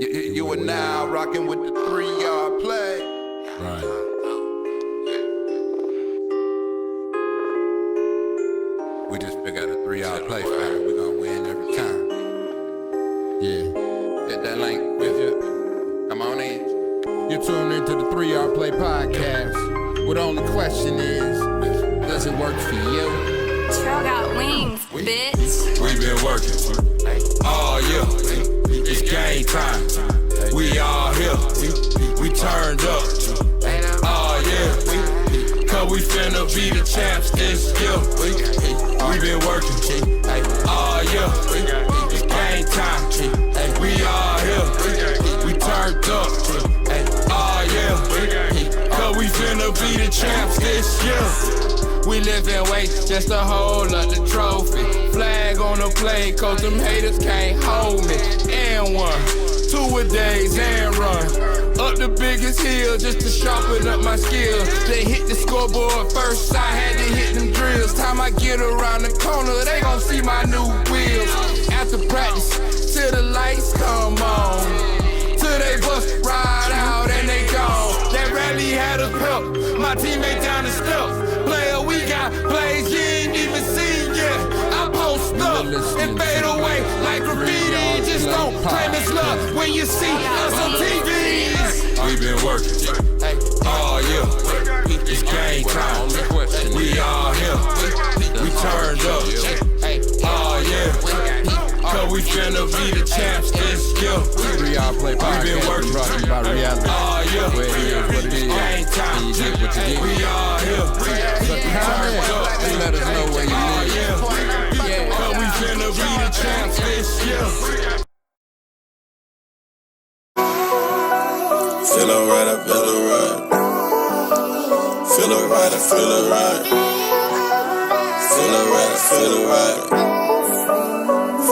You are now rocking with the 3-yard play. Right. We just figured out a 3-yard play, fam. We're gonna win every time. Yeah. Hit that link with you. Come on in. You're tuned into the 3-Yard Play podcast. Well, the only question is, does it work for you? Trail got wings, bitch. We've been working all year. It's game time. We all here. We turned up. Oh yeah. Cause we finna be the champs this year. We been working all year. It's game time. We all here. We turned up. Oh yeah. Cause we finna be the champs this year. We live in weight just to hold up the trophy. Flag on the plate, cause them haters can't hold me. And 1, 2 a days and run up the biggest hill just to sharpen up my skills. They hit the scoreboard first, I had to hit them drills. Time I get around the corner, they gon' see my new wheels. After practice, till the lights come on, till they bust ride out and they gone. That rally had us help, my teammate down the steps. Player, we got plays you ain't even seen yet. I post up and fade away like graffiti. Just don't claim it's love when you see us on TV. We been working all year. It's game time. We all here. We turned up. Oh yeah. Cause we finna be the champs this year. 3-Yard Play podcast. We been working brought to you by reality. all year. Where it is, what it is. Game time. You get what you get. We all here. So comment and let us know where you live. Yeah. Cause we finna be the champs this year. Feel alright, I feel alright. Feel alright, I feel alright. Feel alright, I feel alright.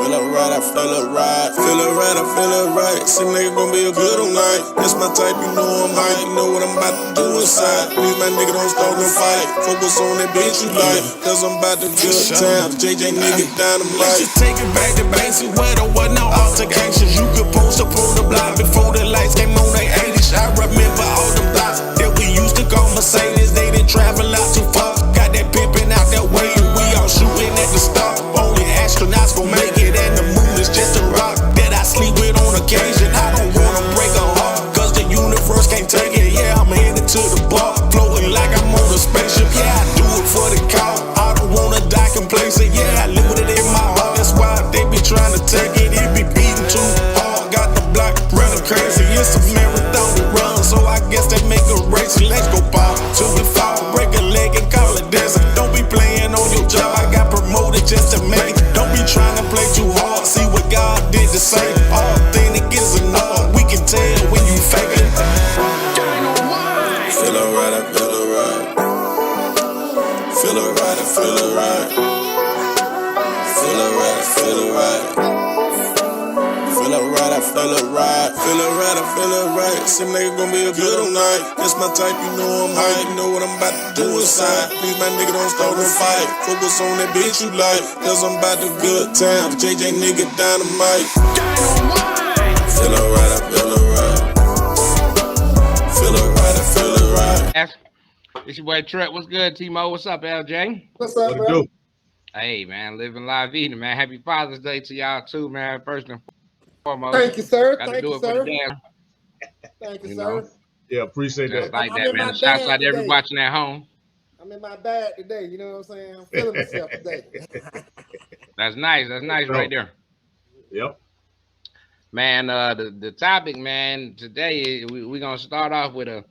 Feel alright, I feel alright. Feel alright, I feel alright. Seem like it's gonna be a good old night. That's my type, you know I'm hype. You know what I'm about to do inside. Please, my nigga, don't start no fight. Focus on that bitch you like. Cause I'm about to good times. JJ nigga dynamite. Let's just take it back to basics where there was no altercations. You could post up on the block before the lights came on they 80s. I remember all the blocks that we used to call Mercedes. They didn't travel out too far. Got that pimpin' out that way. We all shooting at the start. Only astronauts gon' make it. And the moon is just a rock that I sleep with on occasion. I don't wanna break a heart, cause the universe can't take it. Yeah, I'm headed to the bar, floating like I'm on a spaceship. Yeah, I do it for the call. I don't wanna die complacent. Yeah, I live with it in my heart. That's why they be trying to take it. It be beating too hard. Got the block running crazy. It's a marathon to run, so I guess they make a race. Let's go ball till we fall. Break a leg and call it dancing. Don't be playing on your job. I got promoted just to make it. Don't be trying to play too hard. See what God did the same. Authentic is enough. We can tell when you fake it. Feel alright, I feel alright. Feel alright, I feel alright. Feel alright, I feel alright. Feel alright, I feel alright. Feel alright, I feel alright. Seem like it's gonna be a good old night. That's my type, you know I'm hype. You know what I'm about to do inside. Please, my nigga, don't start no fight. Focus on that bitch you like. Cause I'm about to good times. JJ nigga dynamite. Feel alright, I feel alright. Feel alright, I feel alright. It's your boy Trent. What's good, T-Mo? What's up, LJ? What's up, bro? Hey, man, living la vida, man. Happy Father's Day to y'all too, man. First and foremost. Thank you, sir. Got to Thank do you, it for sir. the dad. Thank you, You sir. know. Yeah, appreciate Just that. like I'm that, in man. my Shouts bag out to everyone today. watching at home. I'm in my bag today. You know what I'm saying? I'm feeling myself today. That's nice. That's nice right there. Yep. Man, the topic, man, today we're going to start off with a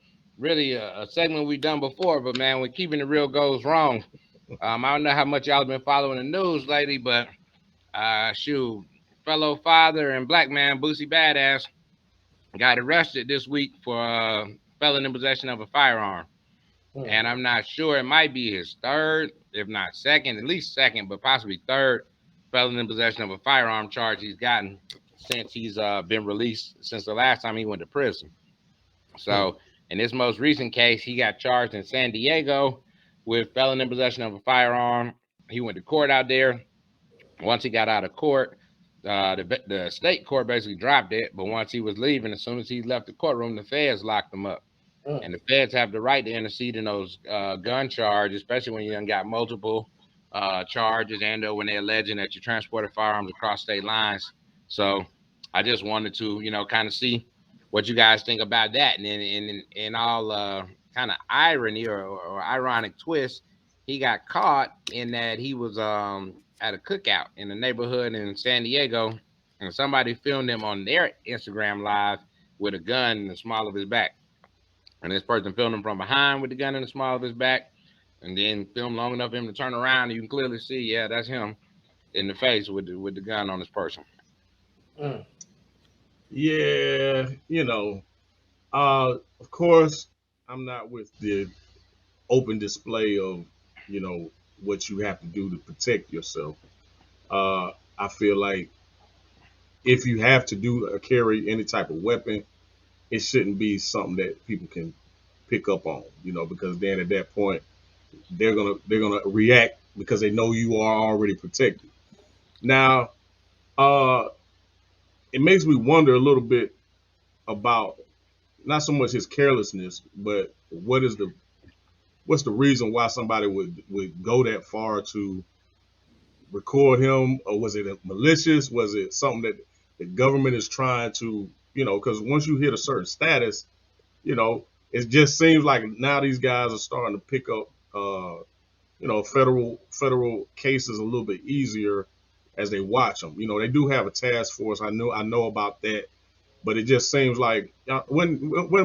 segment we've done before, but, man, we're keeping the real goes wrong. I don't know how much y'all been following the news lately, but shoot, fellow father and black man Boosie Badass got arrested this week for felon in possession of a firearm. And I'm not sure, it might be his third, if not second, at least second, but possibly third felon in possession of a firearm charge he's gotten since he's been released, since the last time he went to prison. So in this most recent case, he got charged in San Diego with felon in possession of a firearm. He went to court out there. Once he got out of court, the state court basically dropped it. But once he was leaving, as soon as he left the courtroom, the feds locked him up. And the feds have the right to intercede in those gun charges, especially when you done got multiple charges and when they're alleging that you transported firearms across state lines. So I just wanted to, kind of see what you guys think about that. And then in all kind of irony or ironic twist, he got caught in that he was at a cookout in a neighborhood in San Diego, and somebody filmed him on their Instagram live with a gun in the small of his back. And this person filmed him from behind with the gun in the small of his back, and then filmed long enough for him to turn around, and you can clearly see, yeah, that's him in the face with the gun on his person. Yeah, of course, I'm not with the open display of, what you have to do to protect yourself. I feel like if you have to do or carry any type of weapon, it shouldn't be something that people can pick up on, because then at that point they're gonna react because they know you are already protected. Now, it makes me wonder a little bit about not so much his carelessness, but what's the reason why somebody would go that far to record him, or was it malicious? Was it something that the government is trying to, because once you hit a certain status, it just seems like now these guys are starting to pick up, federal cases a little bit easier as they watch them. They do have a task force. I know about that, but it just seems like when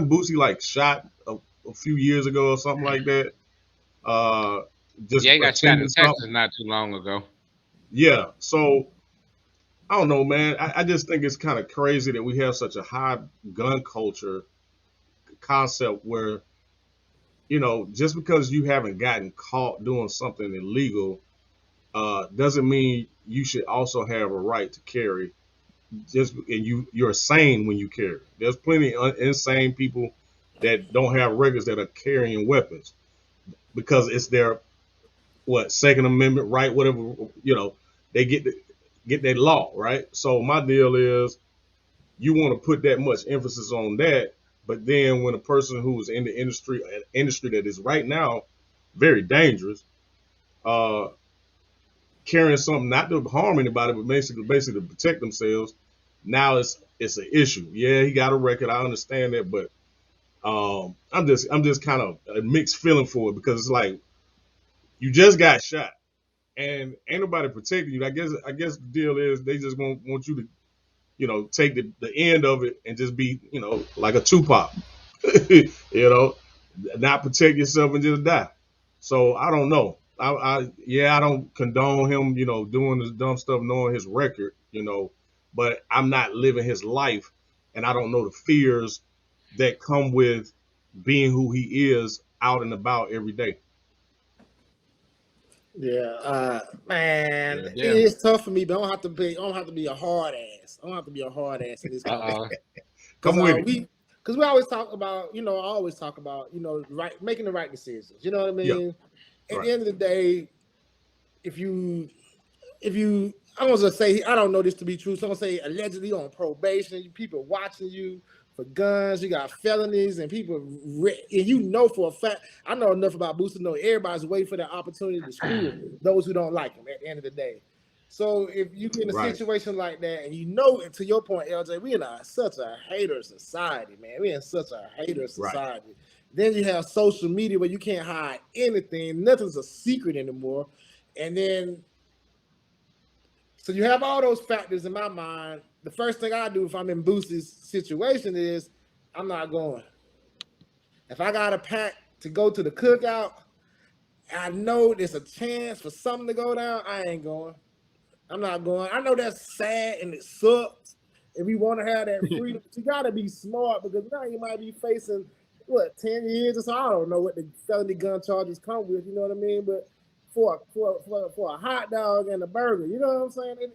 Boosie like shot a few years ago or something like that. Just Yeah, he got shot in attending Texas something. not too long ago. Yeah. So I don't know, man. I just think it's kind of crazy that we have such a high gun culture concept where, just because you haven't gotten caught doing something illegal, doesn't mean you should also have a right to carry. And you're sane when you carry. There's plenty of insane people that don't have records that are carrying weapons because it's their Second Amendment right, whatever, they get that law, right? So my deal is you want to put that much emphasis on that, but then when a person who's in the industry that is right now very dangerous, uh, carrying something not to harm anybody, but basically to protect themselves, now it's an issue. Yeah, he got a record, I understand that, but I'm just kind of a mixed feeling for it because it's like you just got shot and ain't nobody protecting you. I guess the deal is they just want you to, take the end of it and just be, like a Tupac, you know, not protect yourself and just die. So I don't know. I don't condone him, doing this dumb stuff, knowing his record, but I'm not living his life, and I don't know the fears that come with being who he is out and about every day. Yeah, man, Yeah, it yeah. is tough for me, but I don't have to be a hard ass. I don't have to be a hard ass in this conversation Uh, because Come with it. we always talk about, I always talk about, right, making the right decisions. You know what I Yeah, mean? At right. the end of the day, if you I was gonna say, I don't know this to be true. Someone say allegedly on probation, people watching you for guns, you got felonies, and people, and for a fact, I know enough about Booster to know everybody's waiting for that opportunity to screw those who don't like him at the end of the day. So if you get in a Right. situation like that, and and to your point, LJ, we in such a hater society, man. We in such a hater Right. society. Then you have social media where you can't hide anything, nothing's a secret anymore, and then so you have all those factors in my mind. The first thing I do if I'm in Boosie's situation is I'm not going. If I got a pack to go to the cookout, I know there's a chance for something to go down. I ain't going. I'm not going. I know that's sad and it sucks. If we want to have that freedom, but you gotta be smart because now you might be facing 10 years or so. I don't know what the felony gun charges come with. You know what I mean? But for a hot dog and a burger, you know what I'm saying? And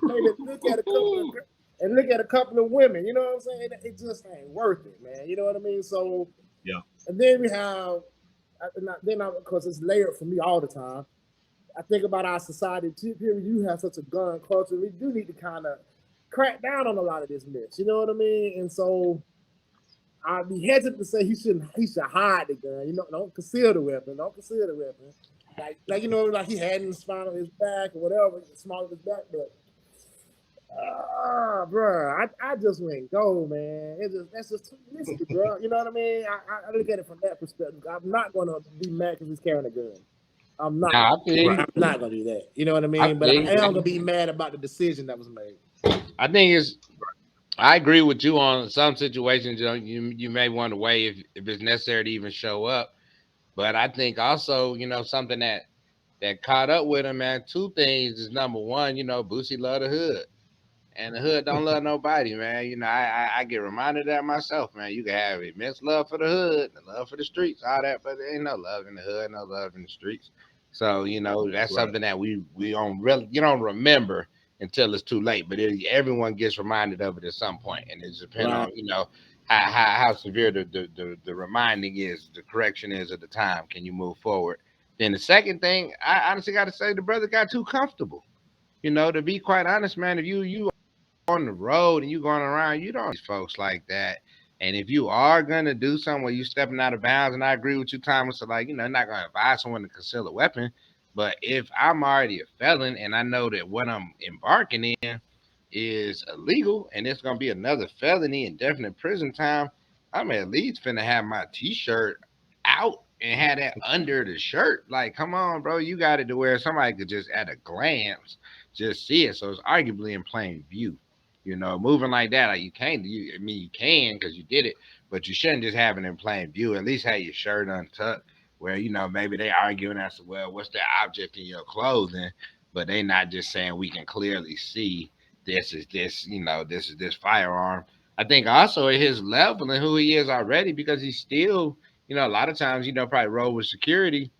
maybe look at a couple of women. You know what I'm saying? It just ain't worth it, man. You know what I mean? So Yeah. and then we have, then because it's layered for me all the time. I think about our society too. Here, you have such a gun culture. We do need to kind of crack down on a lot of this mess. You know what I mean? And so I'd be hesitant to say he should hide the gun. You know, don't conceal the weapon. Don't conceal the weapon. Like you know, like he had in the spine of his back or whatever, small of his back. But bro, I just went go, man. That's just too risky, bro. You know what I mean? I look at it from that perspective. I'm not gonna be mad because he's carrying a gun. I'm not. Nah, I feel you. I'm not gonna do that. You know what I I mean? But feel I you. am gonna be mad about the decision that was made. I think it's. I agree with you on some situations. You may want to weigh if it's necessary to even show up. But I think also, something that caught up with him, man. Two things is number one, Boosie love the hood. And the hood don't love nobody, man. I get reminded of that myself, man. You can have immense love for the hood, the love for the streets, all that, but there ain't no love in the hood, no love in the streets. So that's Right. something that we don't really you don't remember until it's too late. But everyone gets reminded of it at some point, and it depends Right. on how severe the reminding is, the correction is at the time. Can you move forward? Then the second thing, I honestly got to say, the brother got too comfortable. To be quite honest, man, if you on the road and you going around, you don't these folks like that. And if you are gonna do something where you stepping out of bounds, and I agree with you, Thomas, so like, not gonna advise someone to conceal a weapon. But if I'm already a felon and I know that what I'm embarking in is illegal and it's gonna be another felony and definite prison time, I'm at least finna have my t-shirt out and have that under the shirt. Like, come on, bro, you got it to where somebody could just at a glance just see it. So it's arguably in plain view. Moving like that, like you can't. I mean, you can because you did it, but you shouldn't just have it in plain view. At least have your shirt untucked, where maybe they arguing as to, well, what's the object in your clothing, but they not just saying we can clearly see this is this, this is this firearm. I think also at his level and who he is already, because he's still, a lot of times, probably roll with security.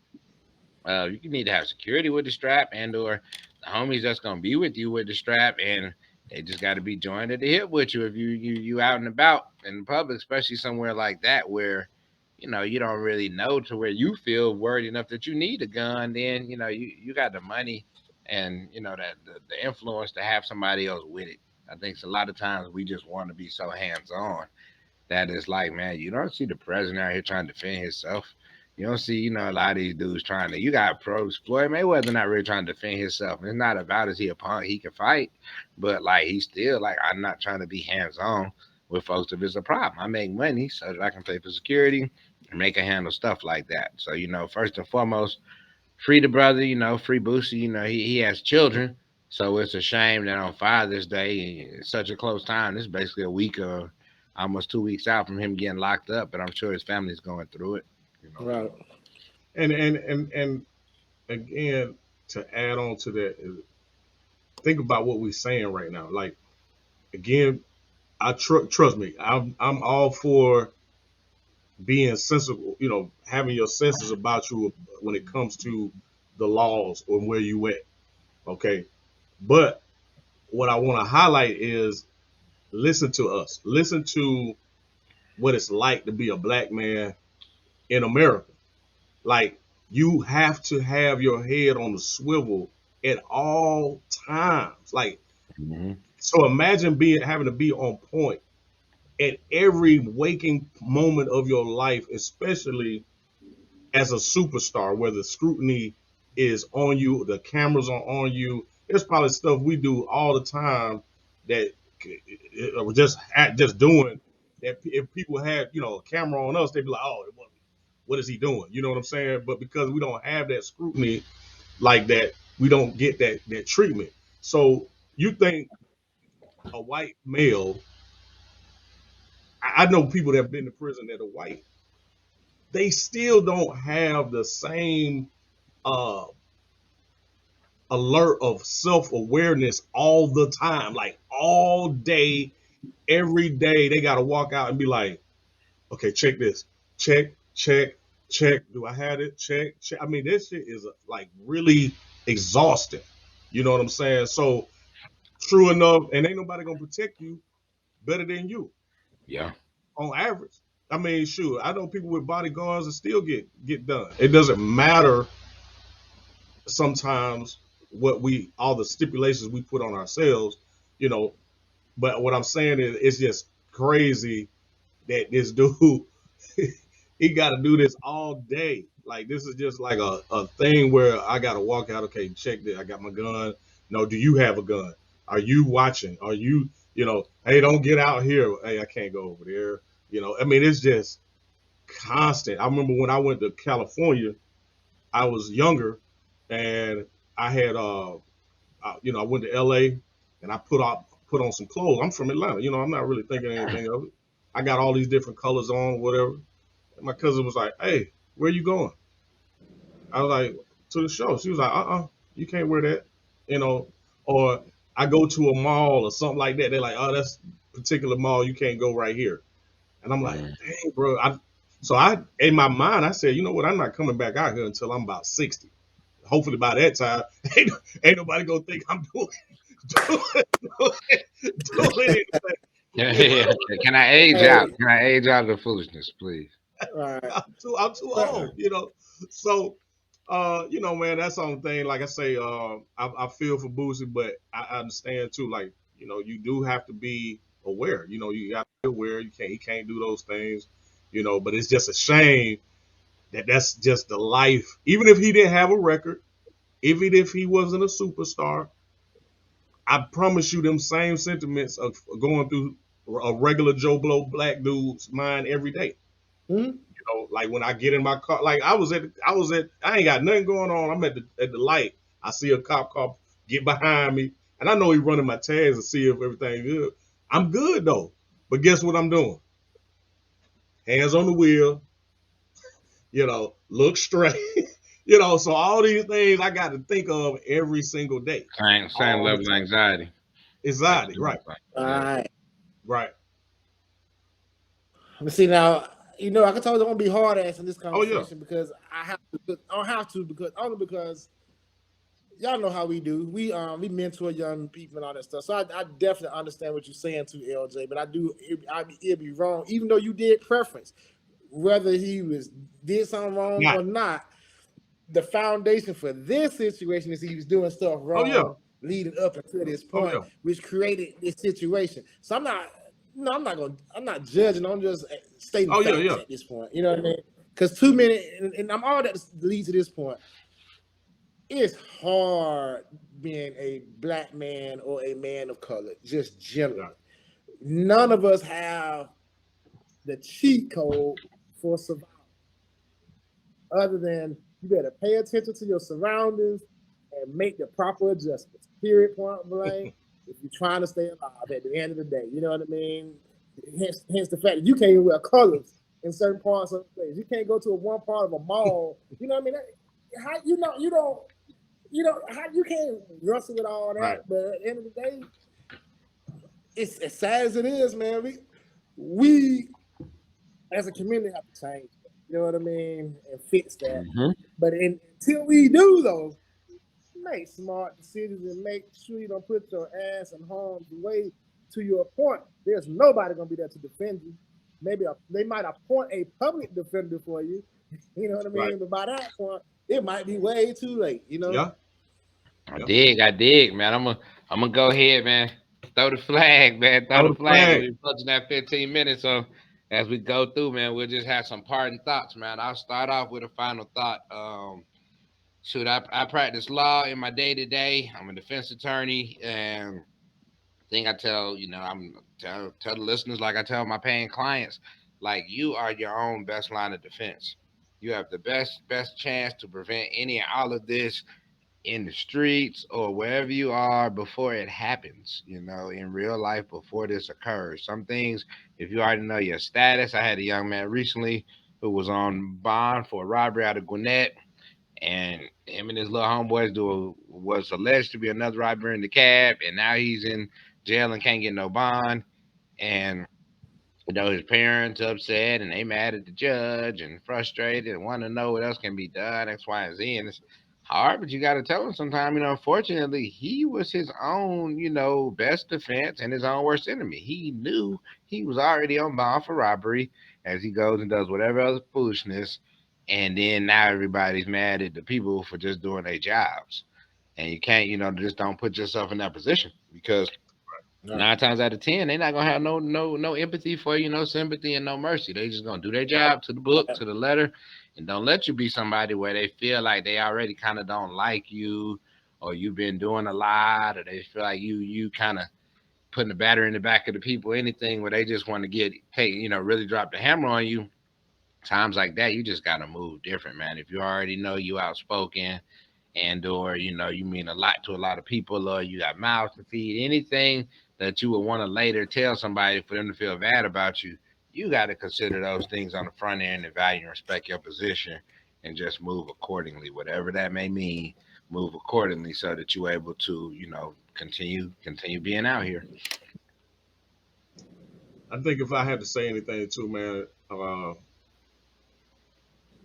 You need to have security with the strap, and/or the homies that's gonna be with you with the strap, and they just got to be joined at the hip with you if you out and about in the public, especially somewhere like that where you don't really know to where you feel worried enough that you need a gun. Then you got the money and that the influence to have somebody else with it. I think a lot of times we just want to be so hands on that is like, man, you don't see the president out here trying to defend himself. You don't see, a lot of these dudes trying to. You got pros. Floyd Mayweather not really trying to defend himself. It's not about is he a punk? He can fight, but like he's still like, I'm not trying to be hands on with folks if it's a problem. I make money so that I can pay for security and make a handle stuff like that. So first and foremost, free the brother. Free Boosie. He has children, so it's a shame that on Father's Day, such a close time. This is basically a week or almost 2 weeks out from him getting locked up, but I'm sure his family's going through it. Right. And again, to add on to that, think about what we're saying right now. Like again, I trust me. I'm all for being sensible. Having your senses about you when it comes to the laws or where you at. Okay, but what I want to highlight is listen to us. Listen to what it's like to be a black man in America. Like you have to have your head on the swivel at all times. Like Mm-hmm. so imagine having to be on point at every waking moment of your life, especially as a superstar, where the scrutiny is on you, the cameras are on you. There's probably stuff we do all the time that we're just doing that. If people had a camera on us, they'd be like, oh, what is he doing? You know what I'm saying? But because we don't have that scrutiny like that, we don't get that treatment. So you think a white male? I know people that have been to prison that are white. They still don't have the same uh, alert of self awareness all the time, like all day, every day. They got to walk out and be like, okay, check this, check. Do I have it? Check. I mean, this shit is like really exhausting. You know what I'm saying? So true enough, and ain't nobody gonna protect you better than you Yeah. on average. I mean, sure, I know people with bodyguards that still get done. It doesn't matter sometimes what we all the stipulations we put on ourselves, you know. But what I'm saying is, it's just crazy that this dude he got to do this all day. Like this is just like a thing where I got to walk out. Okay, check this. I got my gun. No, do you have a gun? Are you watching? Are you, hey, don't get out here. Hey, I can't go over there. I mean, it's just constant. I remember when I went to California, I was younger, and I had I went to LA, and I put on some clothes. I'm from Atlanta. I'm not really thinking anything of it. I got all these different colors on, whatever. And my cousin was like, "Hey, where you going?" I was like, "To the show." She was like, you can't wear that," you know. Or I go to a mall or something like that. They're like, "Oh, that's particular mall. You can't go right here." And I'm like, Mm. "Dang, bro." So in my mind, I said, "You know what? I'm not coming back out here until I'm about 60. Hopefully by that time, ain't nobody gonna think I'm doing, doing anything." You Yeah. know? Can I age out? Hey, Can I age out the foolishness, please? right. I'm too But old. So, man, that's the only thing. Like I say, I feel for Boosie, but I understand too. Like, you do have to be aware. You got to be aware. He can't do those things. But it's just a shame that that's just the life. Even if he didn't have a record, even if he wasn't a superstar, I promise you, them same sentiments of going through a regular Joe Blow black dude's mind every day. hmm, Like when I get in my car, like I ain't got nothing going on. I'm at the light. I see a cop car get behind me, and I know he running my tags to see if everything good. I'm good though, but guess what I'm doing? Hands on the wheel, look straight, So all these things I got to think of every single day, Same all the level of time. anxiety that Anxiety, you're doing right, something. Yeah. right. right. But see now, I can tell you I'm gonna be hard ass in this Oh yeah, conversation because I have to. I don't have to because only because y'all know how we do. We mentor young people and all that stuff. So I definitely understand what you're saying to LJ, but I do it'd be wrong, even though you did preference, whether he was did something wrong not. or not. The foundation for this situation is he was doing stuff Oh yeah, wrong leading up until this oh point, yeah, which created this situation. So I'm not, no, I'm not judging. I'm just stating oh yeah, facts yeah. at this point. You know what I mean? Because 2 minutes, and I'm all that leads to this point. It's hard being a black man or a man of color, just Yeah. generally. None of us have the cheat code for survival, other than you better pay attention to your surroundings and make the proper adjustments. Period, point blank. If you're trying to stay alive at the end of the day, you know what I mean? Hence the fact that you can't even wear colors in certain parts of the place. You can't go to a one part of a mall. You know what I mean? How you don't how you can't wrestle with all Right. that, but at the end of the day, it's as sad as it is, man. We as a community have to change that. You know what I mean? And fix that. Hmm. But until we do, though, make smart decisions and make sure you don't put your ass in harm's way. To your point, there's nobody gonna be there to defend you. Maybe they might appoint a public defender for you. You know what I Right. mean? But by that point, it might be way too late. Yeah. I Yeah. dig, I dig, man. I'm gonna go ahead, man. Throw the flag, man. Throw Throw the the flag. flag. We're approaching that 15 minutes. So as we go through, man, we'll just have some parting thoughts, man. I'll start off with a final thought. Shoot, I practice law in my day to day. I'm a defense attorney, and thing I tell, I'm tell the listeners like I tell my paying clients, like you are your own best line of defense. You have the best chance to prevent any and all of this in the streets or wherever you are before it happens, in real life before this occurs. Some things, if you already know your status, I had a young man recently who was on bond for a robbery out of Gwinnett, and him and his little homeboys was alleged to be another robbery in the cab, and now he's in jail and can't get no bond. And his parents upset and they mad at the judge and frustrated and want to know what else can be done, X, Y, and Z. And it's hard, but you got to tell them sometime, unfortunately, he was his own, best defense and his own worst enemy. He knew he was already on bond for robbery as he goes and does whatever other foolishness. and then now everybody's mad at the people for just doing their jobs. And you can't, just don't put yourself in that position because Right. 9 times out of 10, they're not gonna have no empathy for you, no sympathy, and no mercy. They just gonna do their job to the book, to the letter, and don't let you be somebody where they feel like they already kind of don't like you, or you've been doing a lot, or they feel like you kind of putting the batter in the back of the people, anything where they just want to really drop the hammer on you. Times like that, you just gotta move different, man. If you already know you outspoken and or you mean a lot to a lot of people or you got mouths to feed, anything that you would want to later tell somebody for them to feel bad about you, you got to consider those things on the front end and value and respect your position and just move accordingly, whatever that may mean. Move accordingly so that you're able to continue being out here. I think if I had to say anything too, man,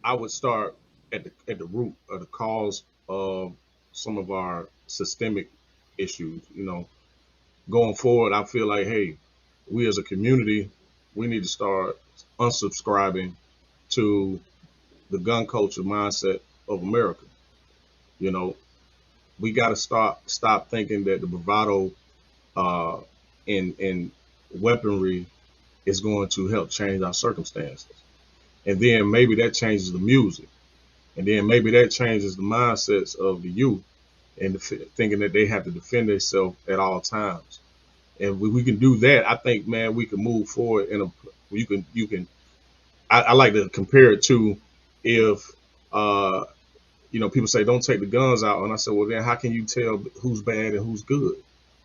I would start at the root of the cause of some of our systemic issues. Going forward, I feel like, hey, we as a community, we need to start unsubscribing to the gun culture mindset of America. You know, we got to stop thinking that the bravado uh, in weaponry is going to help change our circumstances, and then maybe that changes the music, and then maybe that changes the mindsets of the youth and thinking that they have to defend themselves at all times. And we can do that. I think, man, we can move forward in a. You can. I like to compare it to if uh, people say don't take the guns out, and I said, well, then how can you tell who's bad and who's good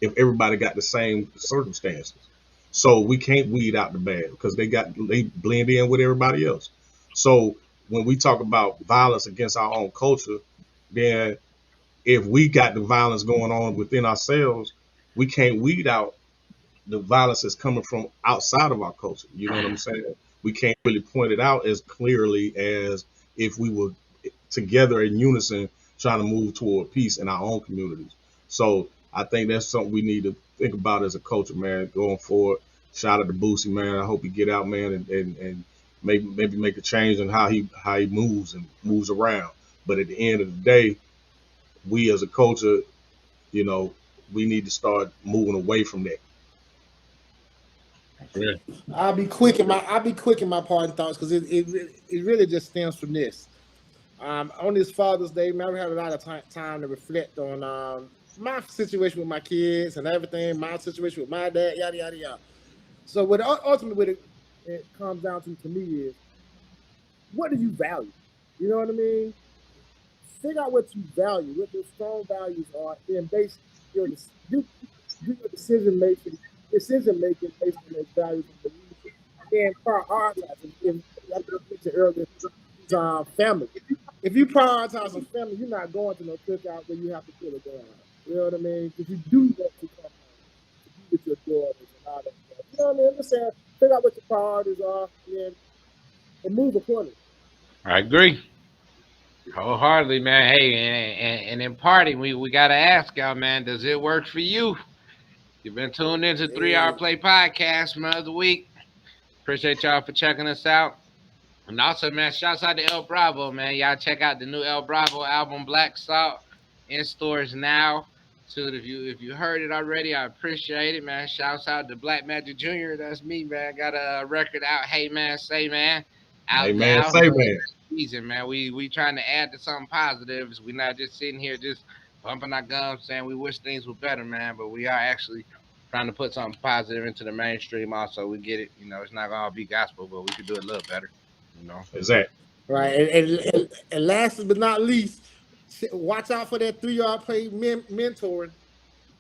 if everybody got the same circumstances? So we can't weed out the bad because they blend in with everybody else. So when we talk about violence against our own culture, then if we got the violence going on within ourselves, we can't weed out the violence that's coming from outside of our culture. You know what I'm saying? We can't really point it out as clearly as if we were together in unison trying to move toward peace in our own communities. So I think that's something we need to think about as a culture, man, going forward. Shout out to Boosie, man. I hope he get out, man, and maybe make a change in how he moves and moves around. But at the end of the day, we as a culture, you know, we need to start moving away from that. Yeah. I'll be quick in my parting thoughts because it really just stems from this. On this Father's Day, man, we had a lot of time to reflect on my situation with my kids and everything, my situation with my dad, yada yada yada. So what ultimately what it comes down to me is what do you value? You know what I mean? Figure out what you value, what your strong values are, and base your do your decision making based on those values and beliefs, and prioritize. If like I mentioned earlier, family. If you prioritize some family, you're not going to no cookout where you have to pull a gun out. You know what I mean? Because you do want to come home to be with your daughters and all that stuff. You know what I mean? I'm just saying, figure out what your priorities are and move accordingly. I agree wholeheartedly, man. Hey, and in parting, we gotta ask y'all, man, does it work for you? You've been tuned into 3 Hour Hey, Play Podcast, man, of the week. Appreciate y'all for checking us out. And also, man, shouts out to El Bravo, man. Y'all check out the new El Bravo album, Black Salt, in stores now. So if you heard it already, I appreciate it, man. Shouts out to Black Magic Jr. That's me, man. Got a record out. Hey, man, say, man, Hey out man, now. say man. Season, man. We trying to add to something positive. We not just sitting here just bumping our gums saying we wish things were better, man. But we are actually trying to put something positive into the mainstream. Also, we get it. It's not gonna all be gospel, but we could do it a little better. You know. Exactly. right. And last but not least, watch out for that 3 yard play mentoring.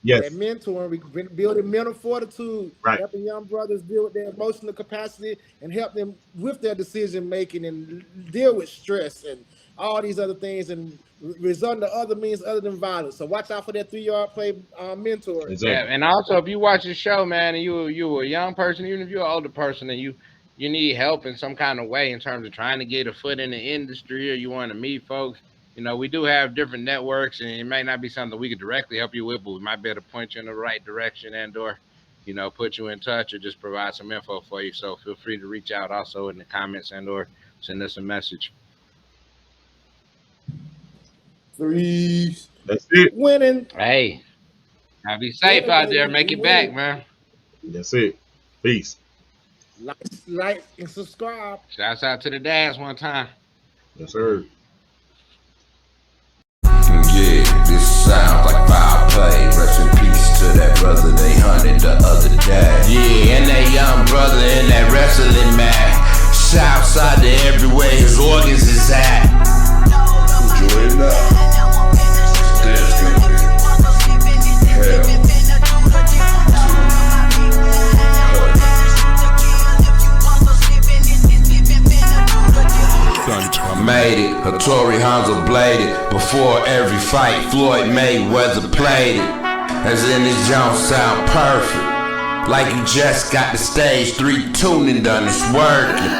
That Yes. mentoring, building mental fortitude, Right. helping young brothers deal with their emotional capacity and help them with their decision making and deal with stress and all these other things and resort to other means other than violence. So watch out for that 3 yard play mentoring. Yeah, Exactly. and also if you watch the show, man, and you a young person, even if you're an older person, and you need help in some kind of way in terms of trying to get a foot in the industry, or you want to meet folks, we do have different networks, and it may not be something we could directly help you with, but we might be able to point you in the right direction and or put you in touch or just provide some info for you. So feel free to reach out also in the comments and or send us a message. Threes. That's it. Winning. Hey, now be safe out there. Make it back, man. That's it. Peace. Like, and subscribe. Shouts out to the dads one time. Yes, sir. Yeah, this sounds like foul play. Rest in peace to that brother they hunted the other day. Yeah, and that young brother in that wrestling match. Southside to everywhere his organs is at. Enjoy it now. There's gonna be hell. I made it, Hattori Hanzo bladed. Before every fight, Floyd Mayweather played it. As in this Jones sound perfect. Like you just got the stage 3 tuning done, it's working.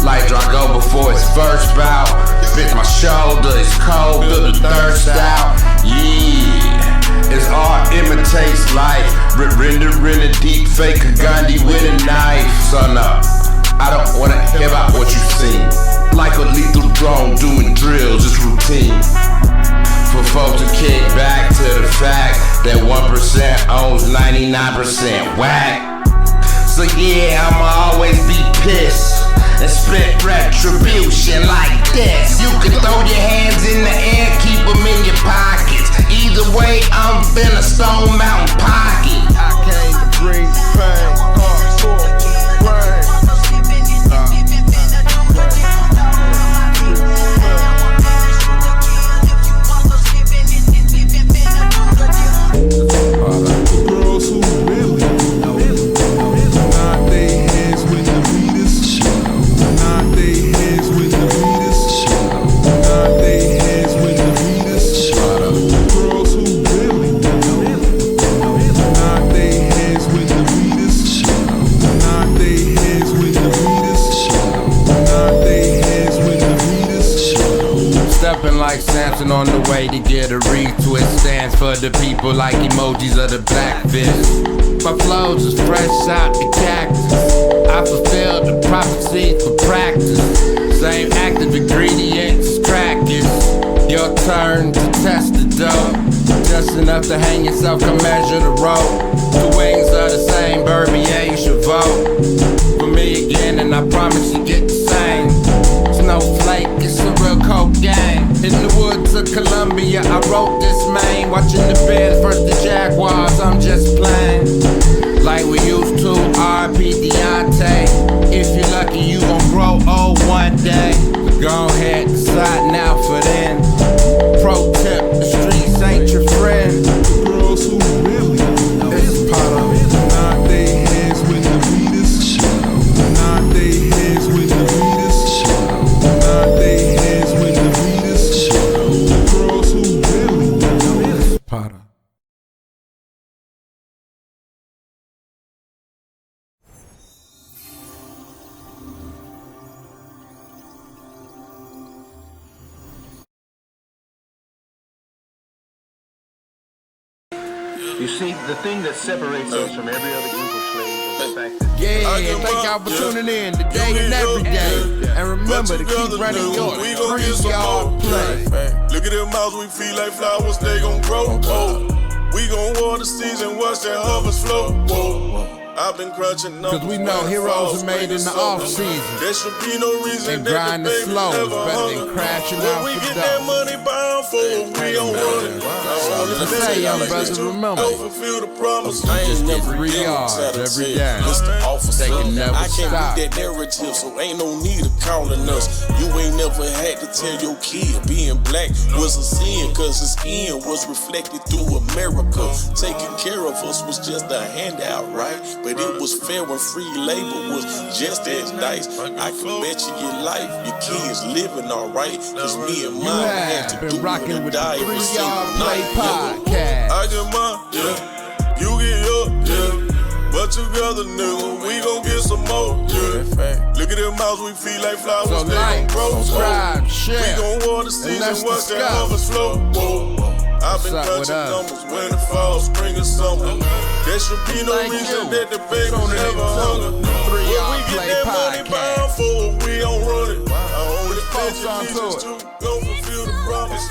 Like Drago before his first bout. Fit my shoulder, it's cold, build the thirst out. Yeah, it's art imitates life. Rendering a deep fake of Gandhi with a knife. So no, I don't wanna hear about what you seen. Like a lethal drone doing drills, it's routine. For folks to kick back to the fact that 1% owns 99% whack. So yeah, I'ma always be pissed and split retribution like this. You can throw your hands in the air, keep them in your pockets. Either way, I'm in a Stone Mountain pocket. I came to bring pain, hardcore brain. Girls who really nod they heads with the beaters. Nod they heads with the beaters. Nod they heads with the beaters. Girls who really nod they heads with the beaters. Nod they heads with the beaters. Nod they heads with the beaters. Stepping like Samson on the way to get a retwist. Stands for the people like emojis of the blackfish. My flows is fresh out the cactus. I fulfilled the prophecies for practice. Same active ingredients as crackers. Your turn to test the dough. Just enough to hang yourself, come measure the rope. The wings are the same, Burbier, you should vote for me again, and I promise you get the same. Snowflake, it's a real cold game. In the woods of Columbia, I wrote this main. Watching the Bears versus the Jaguars, I'm just playing like we used to, R.P. Deontay. If you're lucky, you gon' grow old one day. So go ahead, decide now for then. Pro tip, the streets ain't your friend. Girls who really It's part of it. nod they heads with the beaters. Nod they heads with the beaters. Nod they heads with the beaters. Girls who really It's part of it. You see, the thing that separates us from every other group of slaves is the fact that Yeah, thank y'all for tuning in today and every day. And remember to keep running your 3-yard play. Look at them mouths, we feel like flowers, they gon' grow. Oh, we gon' water season, watch that harvest flow. Whoa. I've been crunching numbers. Cause we know heroes are made in the off season. There should be no reason And that grind the the baby slow is never better hung. than crashing When out we for get that dough. money bound for it, we don't run it. Let's say, young brothers, remember, Don't fulfill the promise. I ain't never 3 yards every day. They can never I can't stop. read that narrative, so ain't no need of calling us. You ain't never had to tell your kid being black was a sin, cause his skin was reflected through America. Taking care of us was just a handout, right? But it was fair when free labor was just as nice. I can bet you your life, your kids living alright. Cause me and mine had to been do rocking it or with the die every 3 single Yard Play night. podcast. I get mine, yeah. You get up, yeah. But together, nigga, we gon' get some more, yeah. Look at them mouths, we feel like flowers, So they like, gon' grow. subscribe, We share, gon' water and season, let's watch that discuss. harvest flow. Whoa. I've been What's up with crunching us? numbers, winter, fall, spring, and summer. There should be no Thank reason you. that the baby Tuning in never to hunger. 3 When Yard we Play get that money podcast. bound for it, we don't run it. I only Put a pledge focus onto allegiance it. to go fulfill the promise.